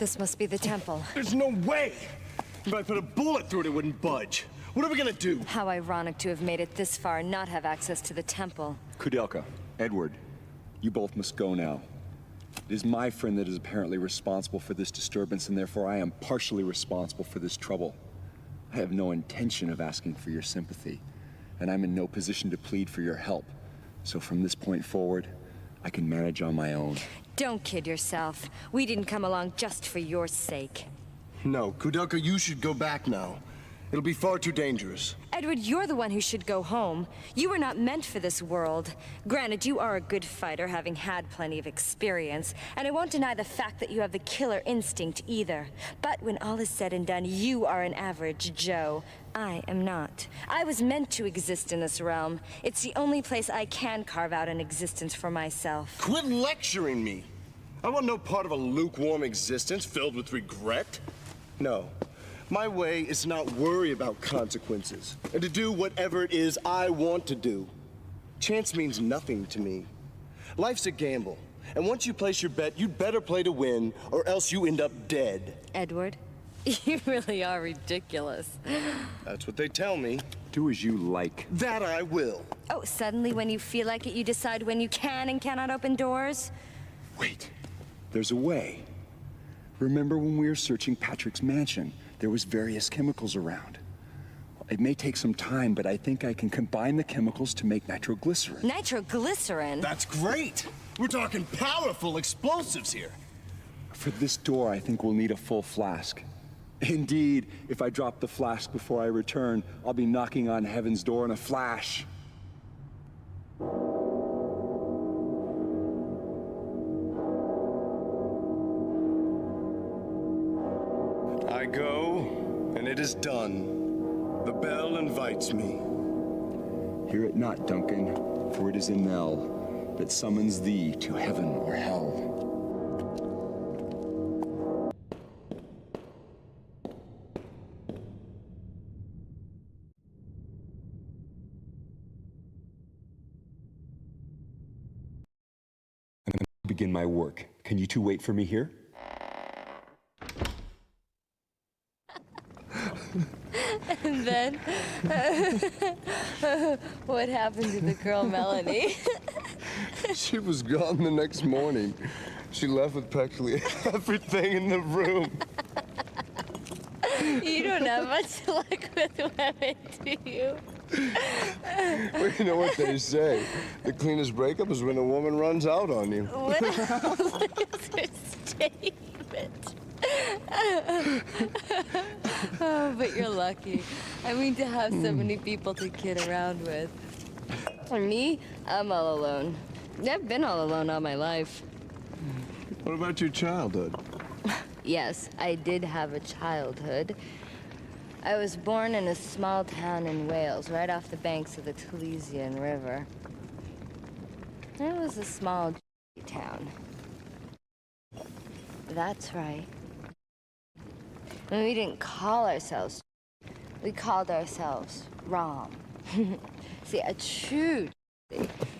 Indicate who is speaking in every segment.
Speaker 1: This must be the temple.
Speaker 2: There's no way! If I put a bullet through it, it wouldn't budge. What are we gonna do?
Speaker 1: How ironic to have made it this far and not have access to the temple.
Speaker 3: Koudelka, Edward, you both must go now. It is my friend that is apparently responsible for this disturbance, and therefore I am partially responsible for this trouble. I have no intention of asking for your sympathy, and I'm in no position to plead for your help. So from this point forward, I can manage on my own.
Speaker 1: Don't kid yourself. We didn't come along just for your sake.
Speaker 2: No, Koudelka, you should go back now. It'll be far too dangerous.
Speaker 1: Edward, you're the one who should go home. You were not meant for this world. Granted, you are a good fighter, having had plenty of experience, and I won't deny the fact that you have the killer instinct either. But when all is said and done, you are an average Joe. I am not. I was meant to exist in this realm. It's the only place I can carve out an existence for myself.
Speaker 2: Quit lecturing me! I want no part of a lukewarm existence filled with regret. No. My way is to not worry about consequences, and to do whatever it is I want to do. Chance means nothing to me. Life's a gamble, and once you place your bet, you'd better play to win, or else you end up dead.
Speaker 1: Edward, you really are ridiculous.
Speaker 2: That's what they tell me.
Speaker 3: Do as you like.
Speaker 2: That I will.
Speaker 1: Oh, suddenly when you feel like it, you decide when you can and cannot open doors?
Speaker 3: Wait, there's a way. Remember when we were searching Patrick's mansion? There was various chemicals around. It may take some time, but I think I can combine the chemicals to make nitroglycerin.
Speaker 1: Nitroglycerin?
Speaker 2: That's great! We're talking powerful explosives here.
Speaker 3: For this door, I think we'll need a full flask. Indeed, if I drop the flask before I return, I'll be knocking on heaven's door in a flash.
Speaker 2: I go, and it is done. The bell invites me.
Speaker 3: Hear it not, Duncan, for it is a knell that summons thee to heaven or hell. And then I begin my work. Can you two wait for me here?
Speaker 1: And then, what happened to the girl Melanie?
Speaker 2: She was gone the next morning. She left with practically everything in the room.
Speaker 1: You don't have much luck with women, do you?
Speaker 2: Well, you know what they say. The cleanest breakup is when a woman runs out on you.
Speaker 1: What else is her statement? Oh, but you're lucky. I mean, to have so many people to kid around with. For me, I'm all alone. I've been all alone all my life.
Speaker 2: What about your childhood?
Speaker 1: Yes, I did have a childhood. I was born in a small town in Wales, right off the banks of the Taliesin River. It was a small town. That's right. And we didn't call ourselves, we called ourselves Rom. See, a true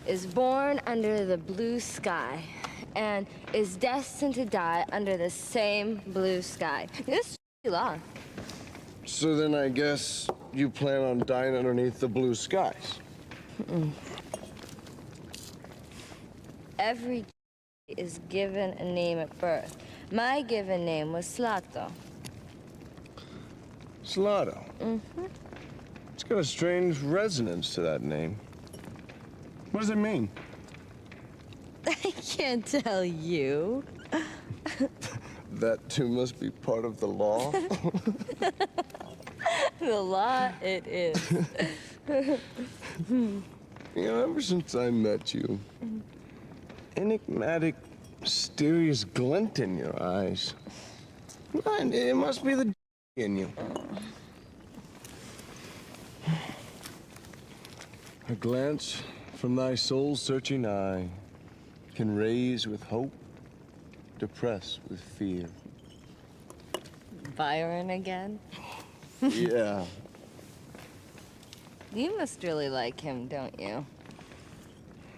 Speaker 1: is born under the blue sky and is destined to die under the same blue sky. This is long.
Speaker 2: So then I guess you plan on dying underneath the blue skies.
Speaker 1: Every is given a name at birth. My given name was Slato.
Speaker 2: Slato? Mm-hmm. It's got a strange resonance to that name. What does it mean?
Speaker 1: I can't tell you.
Speaker 2: That too must be part of the law?
Speaker 1: The law it is.
Speaker 2: You know, ever since I met you, enigmatic, mysterious glint in your eyes. It must be the in you. A glance from thy soul-searching eye can raise with hope, depress with fear.
Speaker 1: Byron again?
Speaker 2: Yeah.
Speaker 1: You must really like him, don't you?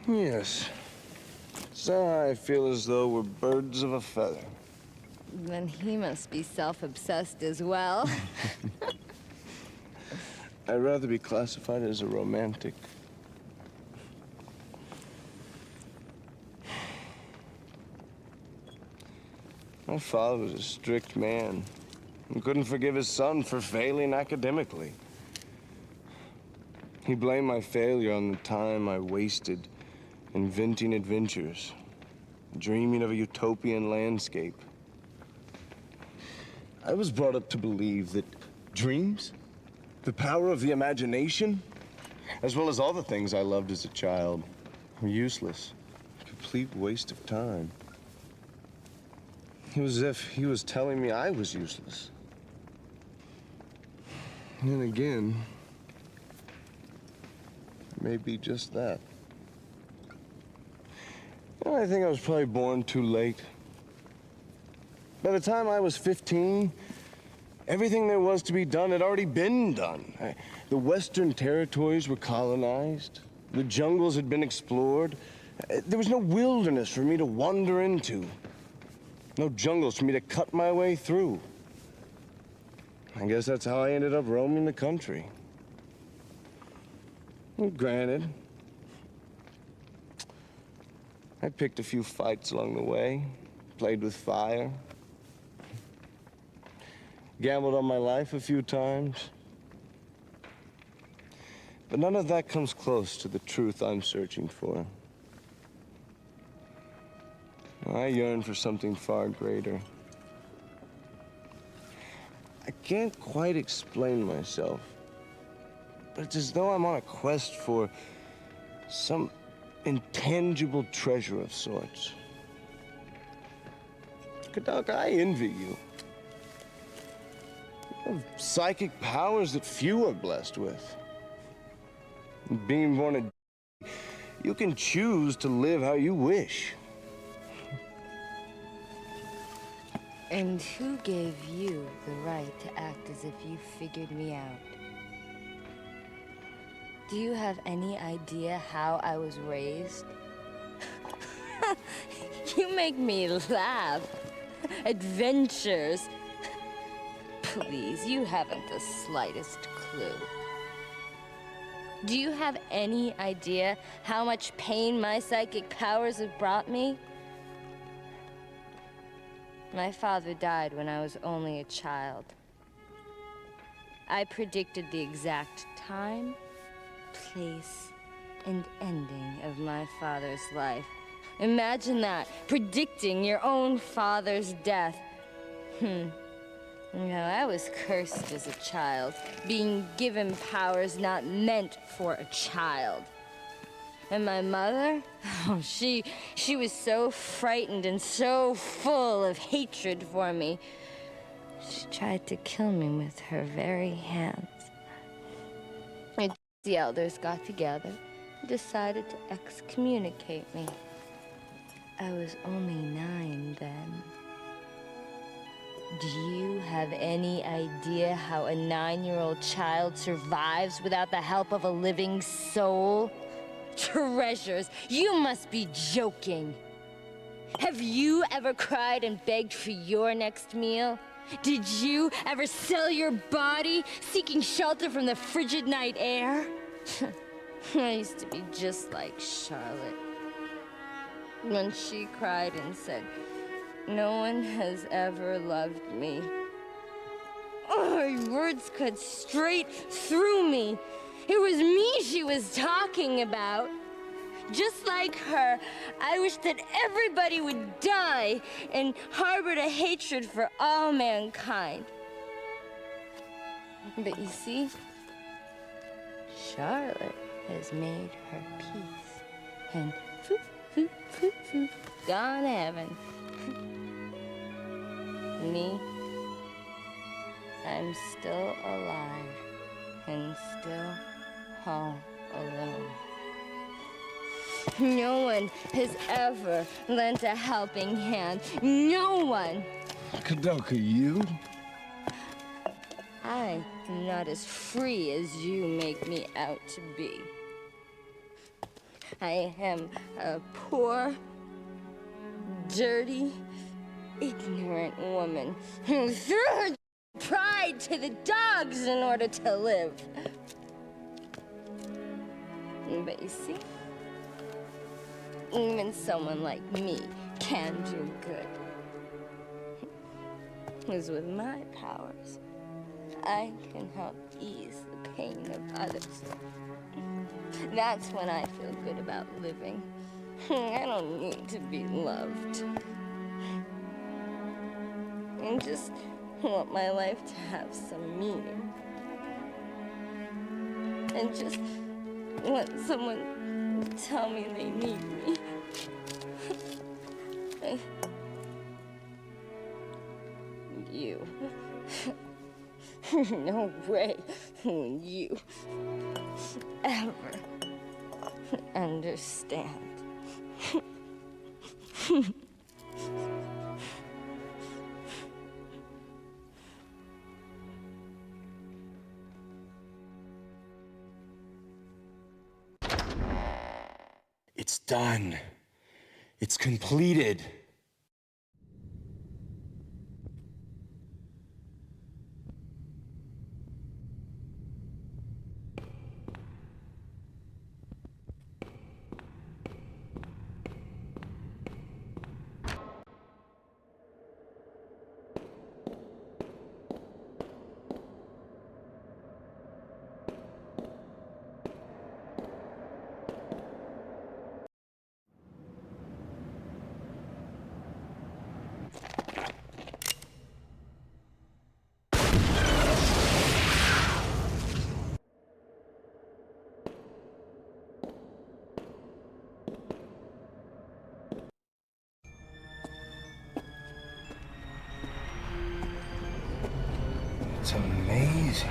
Speaker 2: Yes. So I feel as though we're birds of a feather.
Speaker 1: Then he must be self-obsessed as well.
Speaker 2: I'd rather be classified as a romantic. My father was a strict man and couldn't forgive his son for failing academically. He blamed my failure on the time I wasted inventing adventures, dreaming of a utopian landscape. I was brought up to believe that dreams, the power of the imagination, as well as all the things I loved as a child, were useless, a complete waste of time. It was as if he was telling me I was useless. And then again, it may be just that. I think I was probably born too late. By the time I was 15, everything there was to be done had already been done. The Western territories were colonized. The jungles had been explored. There was no wilderness for me to wander into. No jungles for me to cut my way through. I guess that's how I ended up roaming the country. And granted, I picked a few fights along the way, played with fire, gambled on my life a few times. But none of that comes close to the truth I'm searching for. I yearn for something far greater. I can't quite explain myself, but it's as though I'm on a quest for some intangible treasure of sorts. Koudelka, I envy you. You have psychic powers that few are blessed with. Being born a you can choose to live how you wish.
Speaker 1: And who gave you the right to act as if you figured me out? Do you have any idea how I was raised? You make me laugh. Adventures. Please, you haven't the slightest clue. Do you have any idea how much pain my psychic powers have brought me? My father died when I was only a child. I predicted the exact time, place, and ending of my father's life. Imagine that, predicting your own father's death. You know, I was cursed as a child, being given powers not meant for a child. And my mother, oh, she was so frightened and so full of hatred for me. She tried to kill me with her very hands. And the elders got together and decided to excommunicate me. I was only 9 then. Do you have any idea how a 9-year-old child survives without the help of a living soul? Treasures, you must be joking. Have you ever cried and begged for your next meal? Did you ever sell your body, seeking shelter from the frigid night air? I used to be just like Charlotte. When she cried and said, "No one has ever loved me." Oh, her words cut straight through me. It was me she was talking about. Just like her, I wish that everybody would die and harbored a hatred for all mankind. But you see, Charlotte has made her peace and gone to heaven. Me, I'm still alive and still all alone. No one has ever lent a helping hand. No one.
Speaker 2: Koudelka, you?
Speaker 1: I am not as free as you make me out to be. I am a poor, dirty, ignorant woman who threw her pride to the dogs in order to live. But you see, even someone like me can do good. 'Cause with my powers, I can help ease the pain of others. That's when I feel good about living. I don't need to be loved. I just want my life to have some meaning. And just want someone to tell me they need me. You. No way will you ever understand.
Speaker 2: It's done. It's completed. It's amazing.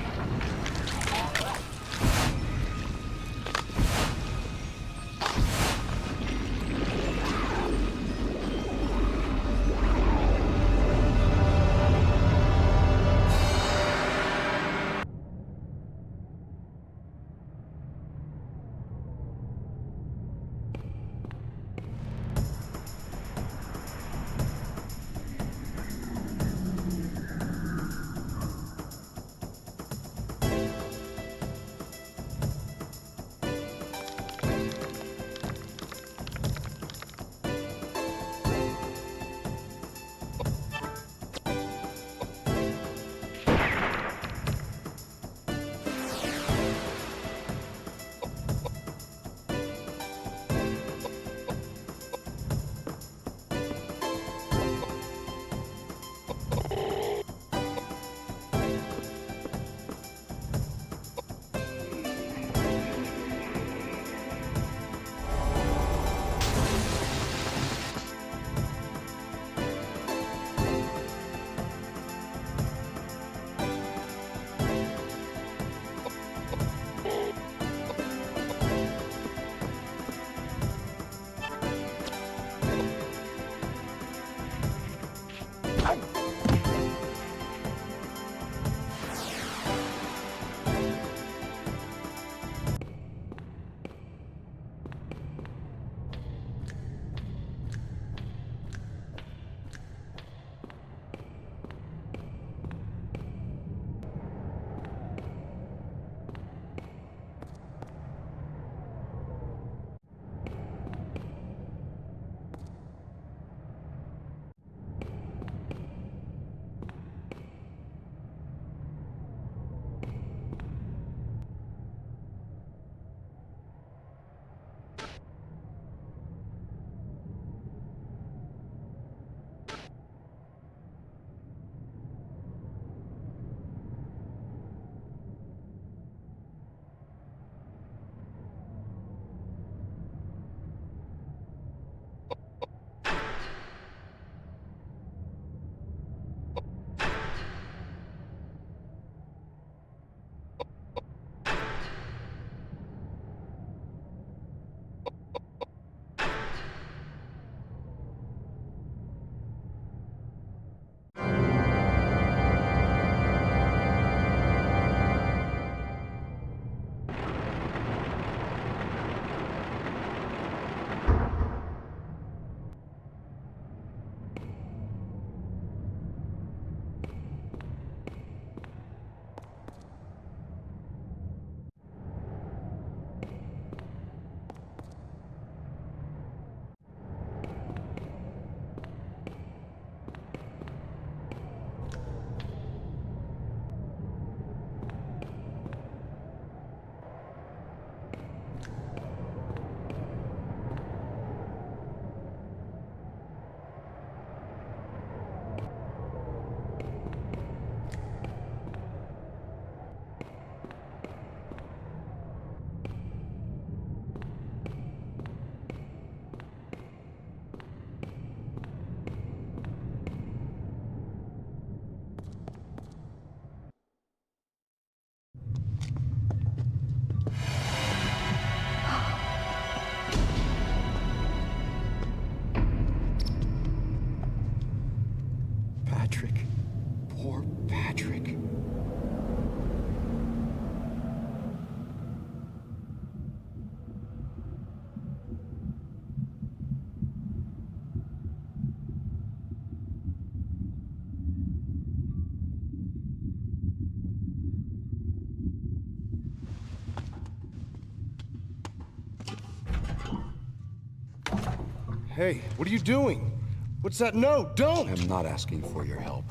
Speaker 2: Hey, what are you doing? What's that? No, don't!
Speaker 3: I'm not asking for your help.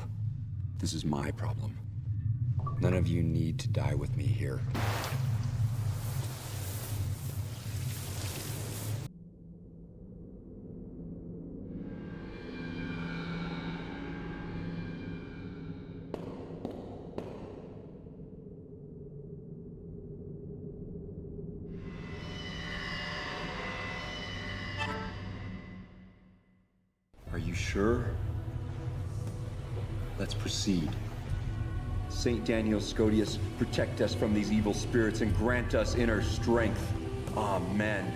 Speaker 3: This is my problem. None of you need to die with me here. Are you sure? Let's proceed. Saint Daniel Scodius, protect us from these evil spirits and grant us inner strength. Amen.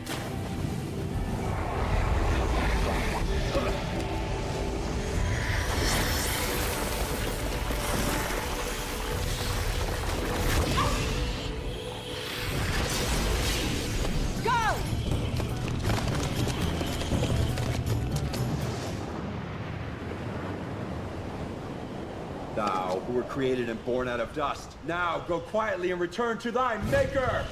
Speaker 3: Thou, who were created and born out of dust, now go quietly and return to thy Maker!